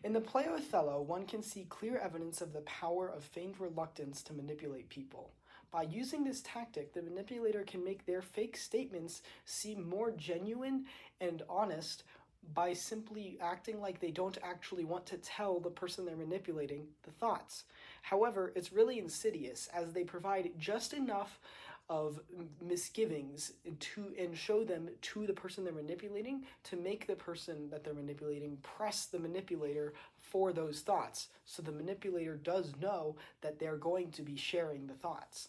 In the play Othello, one can see clear evidence of the power of feigned reluctance to manipulate people. By using this tactic, the manipulator can make their fake statements seem more genuine and honest by simply acting like they don't actually want to tell the person they're manipulating the thoughts. However, it's really insidious, as they provide just enough of misgivings and show them to the person they're manipulating to make the person that they're manipulating press the manipulator for those thoughts. So the manipulator does know that they're going to be sharing the thoughts.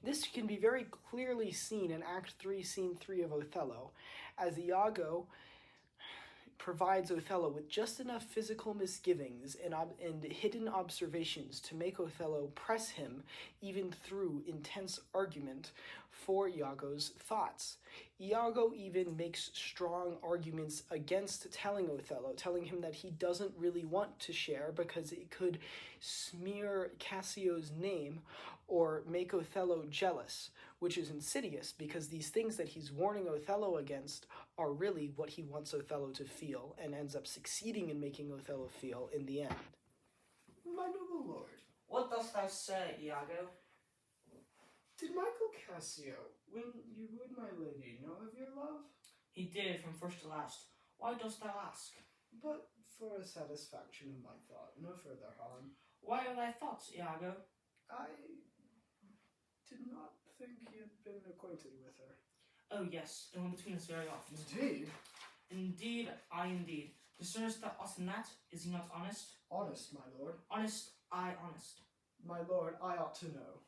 This can be very clearly seen in Act 3, Scene 3 of Othello, as Iago provides Othello with just enough physical misgivings and hidden observations to make Othello press him even through intense argument for Iago's thoughts. Iago even makes strong arguments against telling Othello, telling him that he doesn't really want to share because it could smear Cassio's name or make Othello jealous, which is insidious because these things that he's warning Othello against are really what he wants Othello to feel, and ends up succeeding in making Othello feel in the end. My noble lord, What dost thou say, Iago? did Michael Cassio, when you wooed my lady, know of your love? He did from first to last. Why dost thou ask? But for a satisfaction of my thought, no further harm. Why are thy thoughts, Iago? I did not think he had been acquainted with her. Oh yes, it went between us very often. Indeed? Indeed. Discernest thou us in that? Is he not honest? Honest, my lord. Honest, I honest. My lord, I ought to know.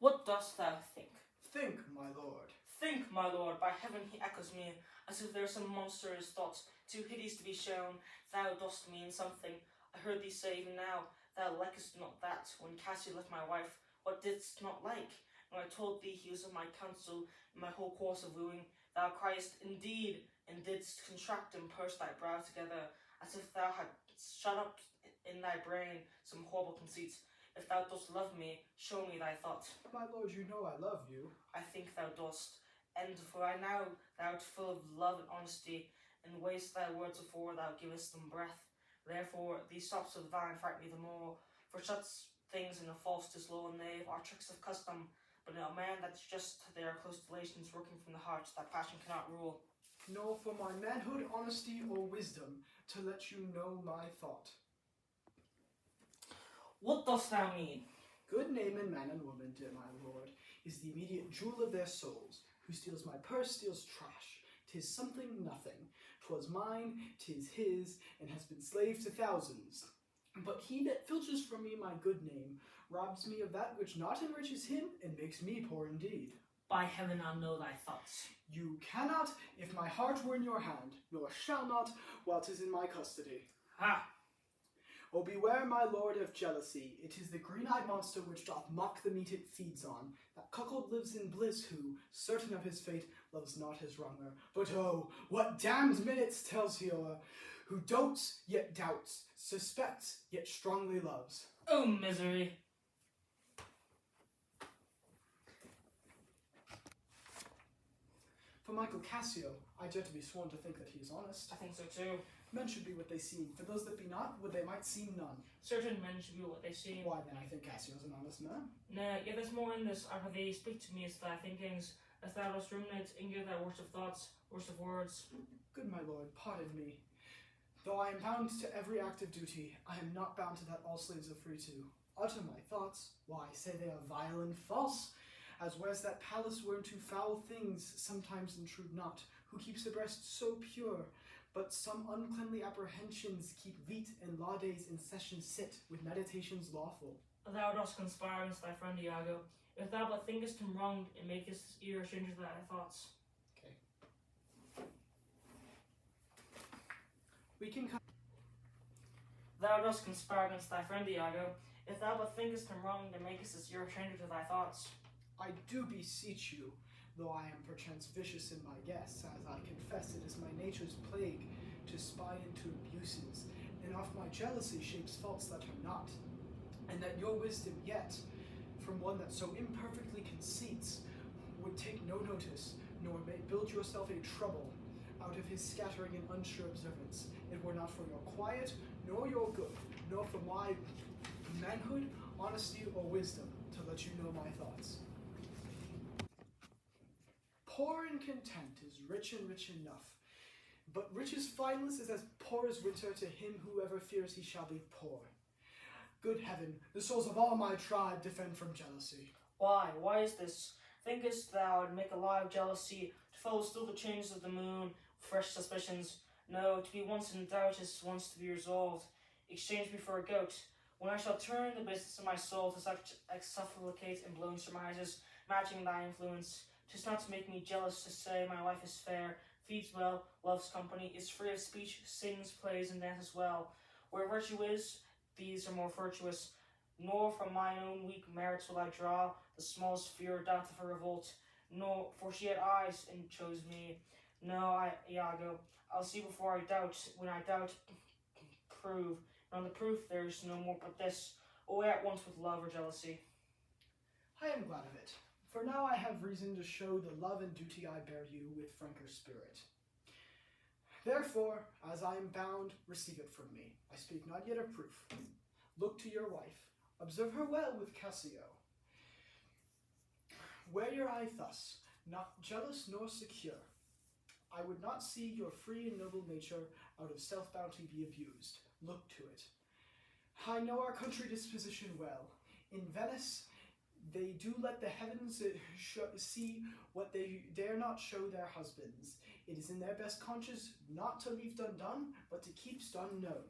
What dost thou think? Think, my lord. Think, my lord, by heaven he echoes me, as if there are some monstrous thoughts, too hideous to be shown. Thou dost mean something. I heard thee say even now, thou likest not that, when Cassio left my wife, what didst not like? When I told thee he was of my counsel, in my whole course of wooing, thou criest, indeed, and didst contract and purse thy brow together, as if thou hadst shut up in thy brain some horrible conceits. If thou dost love me, show me thy thought. My lord, you know I love you. I think thou dost, and for I know thou art full of love and honesty, and waste thy words before thou givest them breath. Therefore, these stops of thine fright me the more, for such things in a false, disloyal knave are tricks of custom, but in a man that's just, they are close relations working from the heart that passion cannot rule. Nor for my manhood, honesty, or wisdom, to let you know my thought. What dost thou mean? Good name in man and woman, dear my lord, is the immediate jewel of their souls. Who steals my purse steals trash. 'Tis something nothing. 'Twas mine, 'tis his, and has been slave to thousands. But he that filches from me my good name robs me of that which not enriches him, and makes me poor indeed. By heaven I'll know thy thoughts. You cannot, if my heart were in your hand, nor shall not, while 'tis in my custody. Ha! Oh, beware, my lord, of jealousy. It is the green-eyed monster which doth mock the meat it feeds on. That cuckold lives in bliss who, certain of his fate, loves not his wronger. But oh, what damned minutes tells he o'er, who dotes, yet doubts, suspects, yet strongly loves. Oh, misery! For Michael Cassio, I dare to be sworn to think that he is honest. I think so too. Men should be what they seem. For those that be not, would they might seem none. Certain men should be what they seem. Why then I think Cassio is an honest man. Nay, yet there's more in this. I pray thee, speak to me as thy thinkings, as thou dost ruminate, and give thy worst of thoughts, worst of words. Good my lord, pardon me. Though I am bound to every act of duty, I am not bound to that all slaves are free to. Utter my thoughts, why, say they are vile and false, as where's that palace whereunto foul things sometimes intrude not, who keeps a breast so pure, but some uncleanly apprehensions keep veit and law days in session sit, with meditations lawful. Thou dost conspire against thy friend Iago, if thou but thinkest him wronged, and makest his ear a stranger to thy thoughts. Okay. We can come. Thou dost conspire against thy friend Iago, if thou but thinkest him wronged, and makest his ear a stranger to thy thoughts. I do beseech you, though I am perchance vicious in my guess, as I confess it is my nature's plague to spy into abuses, and oft my jealousy shapes faults that are not, and that your wisdom yet, from one that so imperfectly conceits, would take no notice, nor may build yourself a trouble out of his scattering and unsure observance. It were not for your quiet, nor your good, nor for my manhood, honesty, or wisdom to let you know my thoughts. Poor and content is rich and rich enough, but rich's fineness is as poor as winter to him who ever fears he shall be poor. Good heaven, the souls of all my tribe defend from jealousy. Why? Why is this? Thinkest thou I'd make a lie of jealousy, to follow still the changes of the moon, fresh suspicions? No, to be once in doubt is once to be resolved. Exchange me for a goat. When I shall turn the business of my soul to such exsuffocate and blown surmises, matching thy influence, 'tis not to make me jealous to say my wife is fair, feeds well, loves company, is free of speech, sings, plays, and dances well. Where virtue is, these are more virtuous. Nor from mine own weak merits will I draw the smallest fear or doubt of her revolt. Nor, for she had eyes and chose me. No, Iago, I'll see before I doubt. When I doubt, prove. And on the proof there is no more but this: away at once with love or jealousy. I am glad of it, for now I have reason to show the love and duty I bear you with franker spirit. Therefore, as I am bound, receive it from me. I speak not yet of proof. Look to your wife. Observe her well with Cassio. Wear your eye thus, not jealous nor secure. I would not see your free and noble nature out of self-bounty be abused. Look to it. I know our country disposition well. In Venice, they do let the heavens see what they dare not show their husbands. It is in their best conscience not to leave done done, but to keep done known.